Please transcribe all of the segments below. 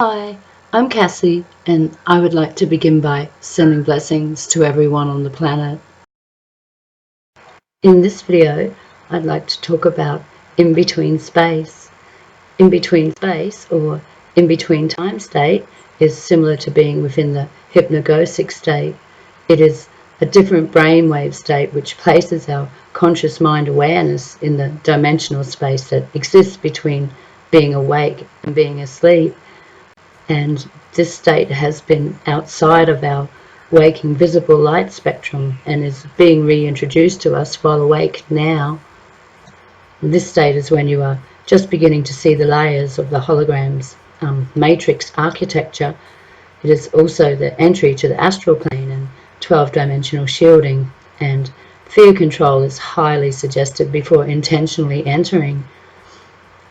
Hi, I'm Cassie, and I would like to begin by sending blessings to everyone on the planet. In this video, I'd like to talk about in-between space. In-between space, or in-between time state, is similar to being within the hypnagogic state. It is a different brainwave state which places our conscious mind awareness in the dimensional space that exists between being awake and being asleep. And this state has been outside of our waking visible light spectrum and is being reintroduced to us while awake now. And this state is when you are just beginning to see the layers of the hologram's matrix architecture. It is also the entry to the astral plane and 12-dimensional shielding, and fear control is highly suggested before intentionally entering.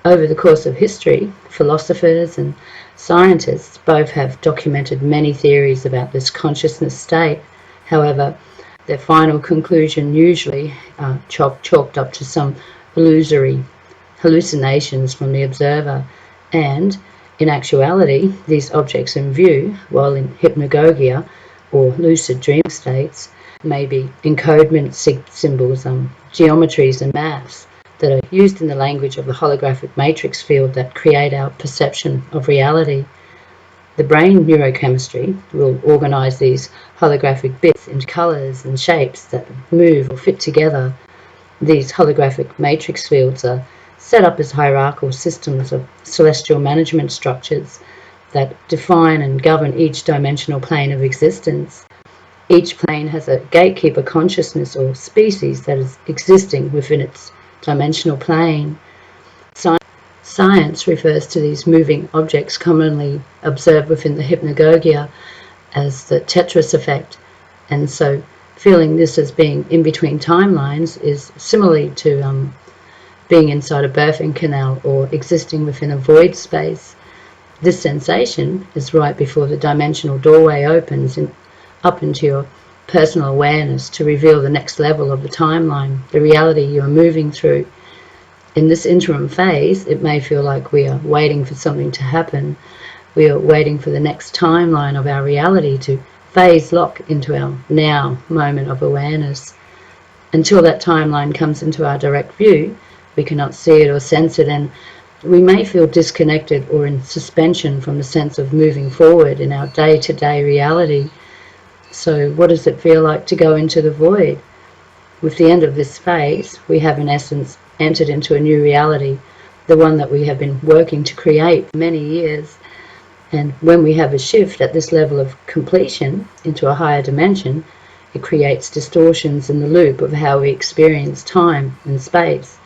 Over the course of history, philosophers and scientists both have documented many theories about this consciousness state. However, their final conclusion usually chalked up to some illusory hallucinations from the observer, and in actuality, these objects in view, while in hypnagogia or lucid dream states, may be encodement symbols, geometries and maths that are used in the language of the holographic matrix field that create our perception of reality. The brain neurochemistry will organise these holographic bits into colours and shapes that move or fit together. These holographic matrix fields are set up as hierarchical systems of celestial management structures that define and govern each dimensional plane of existence. Each plane has a gatekeeper consciousness or species that is existing within its dimensional plane. Science refers to these moving objects commonly observed within the hypnagogia as the Tetris effect, and so feeling this as being in between timelines is similarly to being inside a birthing canal or existing within a void space. This sensation is right before the dimensional doorway opens up into your personal awareness to reveal the next level of the timeline, the reality you are moving through. In this interim phase, it may feel like we are waiting for something to happen. We are waiting for the next timeline of our reality to phase lock into our now moment of awareness. Until that timeline comes into our direct view, we cannot see it or sense it, and we may feel disconnected or in suspension from the sense of moving forward in our day-to-day reality. So what does it feel like to go into the void? With the end of this phase, we have in essence entered into a new reality, the one that we have been working to create for many years. And when we have a shift at this level of completion into a higher dimension, it creates distortions in the loop of how we experience time and space.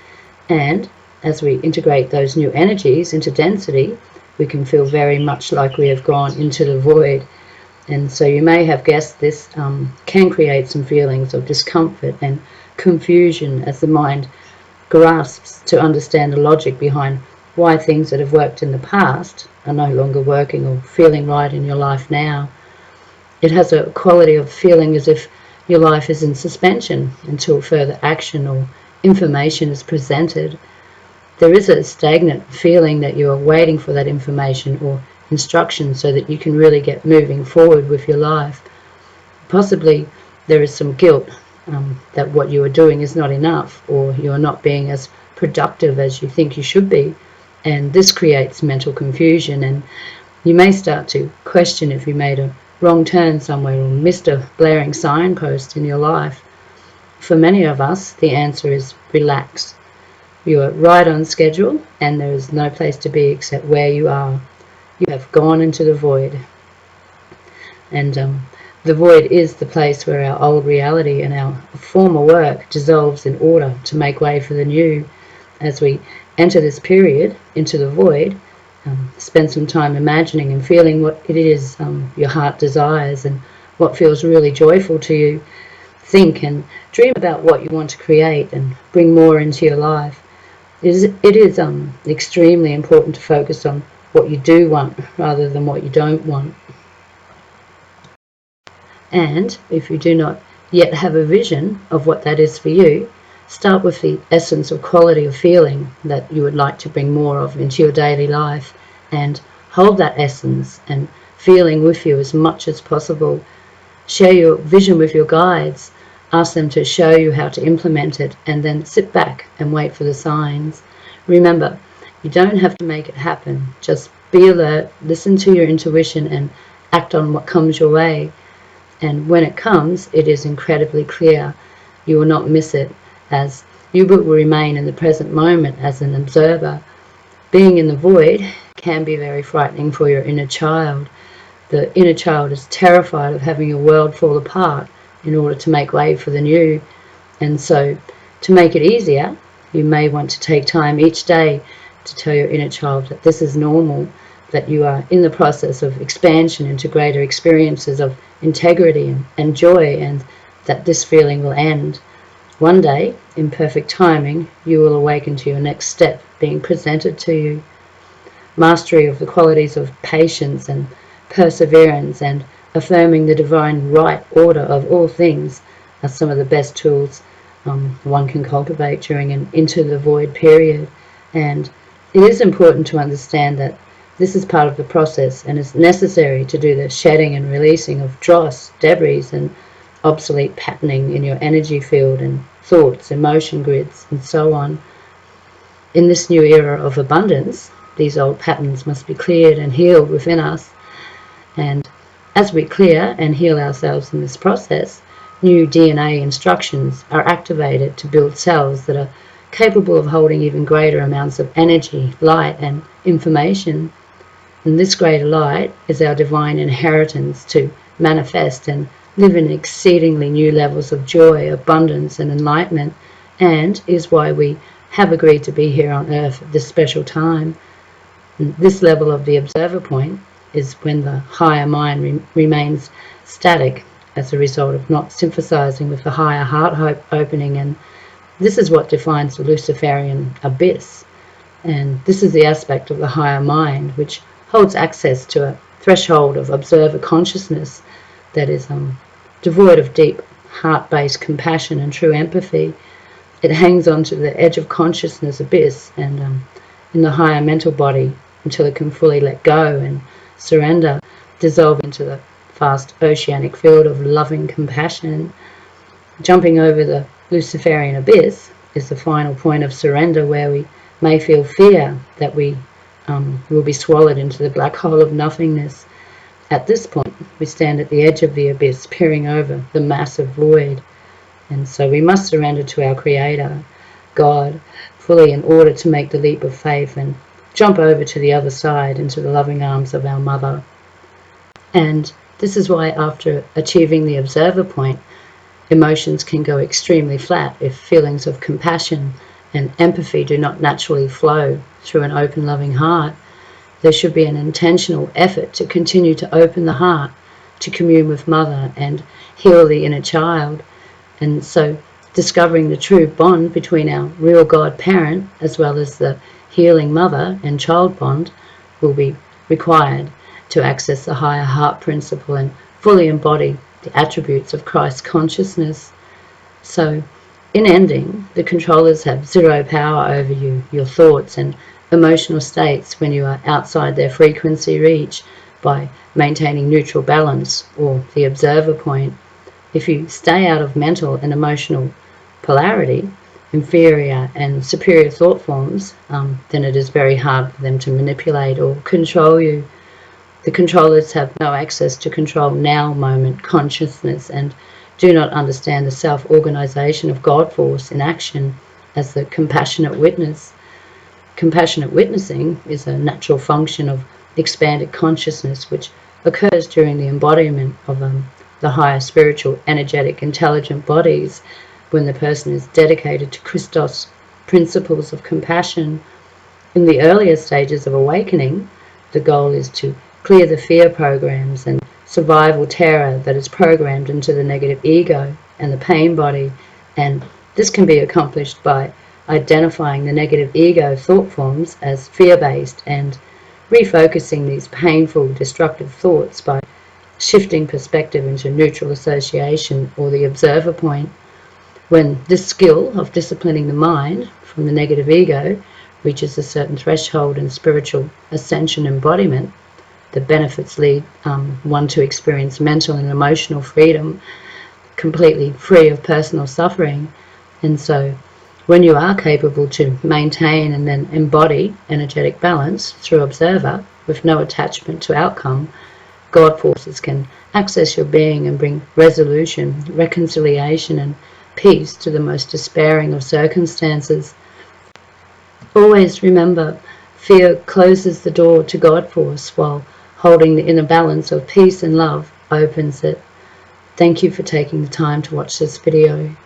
And as we integrate those new energies into density, we can feel very much like we have gone into the void. And so you may have guessed this can create some feelings of discomfort and confusion as the mind grasps to understand the logic behind why things that have worked in the past are no longer working or feeling right in your life now. It has a quality of feeling as if your life is in suspension until further action or information is presented. There is a stagnant feeling that you are waiting for that information or instruction so that you can really get moving forward with your life. Possibly there is some guilt that what you are doing is not enough, or you are not being as productive as you think you should be, and this creates mental confusion, and you may start to question if you made a wrong turn somewhere or missed a blaring signpost in your life. For many of us, the answer is relax. You are right on schedule, and there is no place to be except where you are. You have gone into the void. And the void is the place where our old reality and our former work dissolves in order to make way for the new. As we enter this period into the void, spend some time imagining and feeling what it is your heart desires and what feels really joyful to you. Think and dream about what you want to create and bring more into your life. It is extremely important to focus on what you do want rather than what you don't want. And if you do not yet have a vision of what that is for you, start with the essence or quality of feeling that you would like to bring more of into your daily life, and hold that essence and feeling with you as much as possible. Share your vision with your guides. Ask them to show you how to implement it, and then sit back and wait for the signs. Remember, you don't have to make it happen. Just be alert, listen to your intuition, and act on what comes your way. And when it comes, it is incredibly clear. You will not miss it, as you will remain in the present moment as an observer. Being in the void can be very frightening for your inner child. The inner child is terrified of having your world fall apart in order to make way for the new. And so, to make it easier, you may want to take time each day to tell your inner child that this is normal, that you are in the process of expansion into greater experiences of integrity and joy, and that this feeling will end. One day, in perfect timing, you will awaken to your next step being presented to you. Mastery of the qualities of patience and perseverance and affirming the divine right order of all things are some of the best tools one can cultivate during an into the void period. And it is important to understand that this is part of the process and is necessary to do the shedding and releasing of dross, debris, and obsolete patterning in your energy field and thoughts, emotion grids, and so on. In this new era of abundance, these old patterns must be cleared and healed within us. And as we clear and heal ourselves in this process, new DNA instructions are activated to build cells that are capable of holding even greater amounts of energy, light, and information. And this greater light is our divine inheritance to manifest and live in exceedingly new levels of joy, abundance, and enlightenment, and is why we have agreed to be here on Earth at this special time. And this level of the observer point is when the higher mind remains static as a result of not synthesizing with the higher heart opening, and this is what defines the Luciferian abyss. And this is the aspect of the higher mind which holds access to a threshold of observer consciousness that is devoid of deep heart-based compassion and true empathy. It hangs onto the edge of consciousness abyss and in the higher mental body until it can fully let go and surrender, dissolve into the vast oceanic field of loving compassion. Jumping over the Luciferian abyss is the final point of surrender, where we may feel fear that we will be swallowed into the black hole of nothingness. At this point, we stand at the edge of the abyss, peering over the massive void. And so we must surrender to our Creator, God, fully in order to make the leap of faith and jump over to the other side into the loving arms of our Mother. And this is why, after achieving the observer point, emotions can go extremely flat if feelings of compassion and empathy do not naturally flow through an open, loving heart. There should be an intentional effort to continue to open the heart, to commune with Mother and heal the inner child. And so discovering the true bond between our real God parent as well as the healing mother and child bond will be required to access the higher heart principle and fully embody the attributes of Christ consciousness. So, in ending, the controllers have zero power over you, your thoughts and emotional states when you are outside their frequency reach by maintaining neutral balance or the observer point. If you stay out of mental and emotional polarity, inferior and superior thought forms, then it is very hard for them to manipulate or control you. The controllers have no access to control now moment consciousness and do not understand the self-organization of God force in action as the compassionate witness. Compassionate witnessing is a natural function of expanded consciousness which occurs during the embodiment of the higher spiritual, energetic, intelligent bodies when the person is dedicated to Christos principles of compassion. In the earlier stages of awakening, the goal is to clear the fear programs and survival terror that is programmed into the negative ego and the pain body, and this can be accomplished by identifying the negative ego thought forms as fear-based and refocusing these painful, destructive thoughts by shifting perspective into neutral association or the observer point. When this skill of disciplining the mind from the negative ego reaches a certain threshold in spiritual ascension embodiment, the benefits lead one to experience mental and emotional freedom, completely free of personal suffering. And so when you are capable to maintain and then embody energetic balance through observer with no attachment to outcome, God forces can access your being and bring resolution, reconciliation and peace to the most despairing of circumstances. Always remember, fear closes the door to God force, while holding the inner balance of peace and love opens it. Thank you for taking the time to watch this video.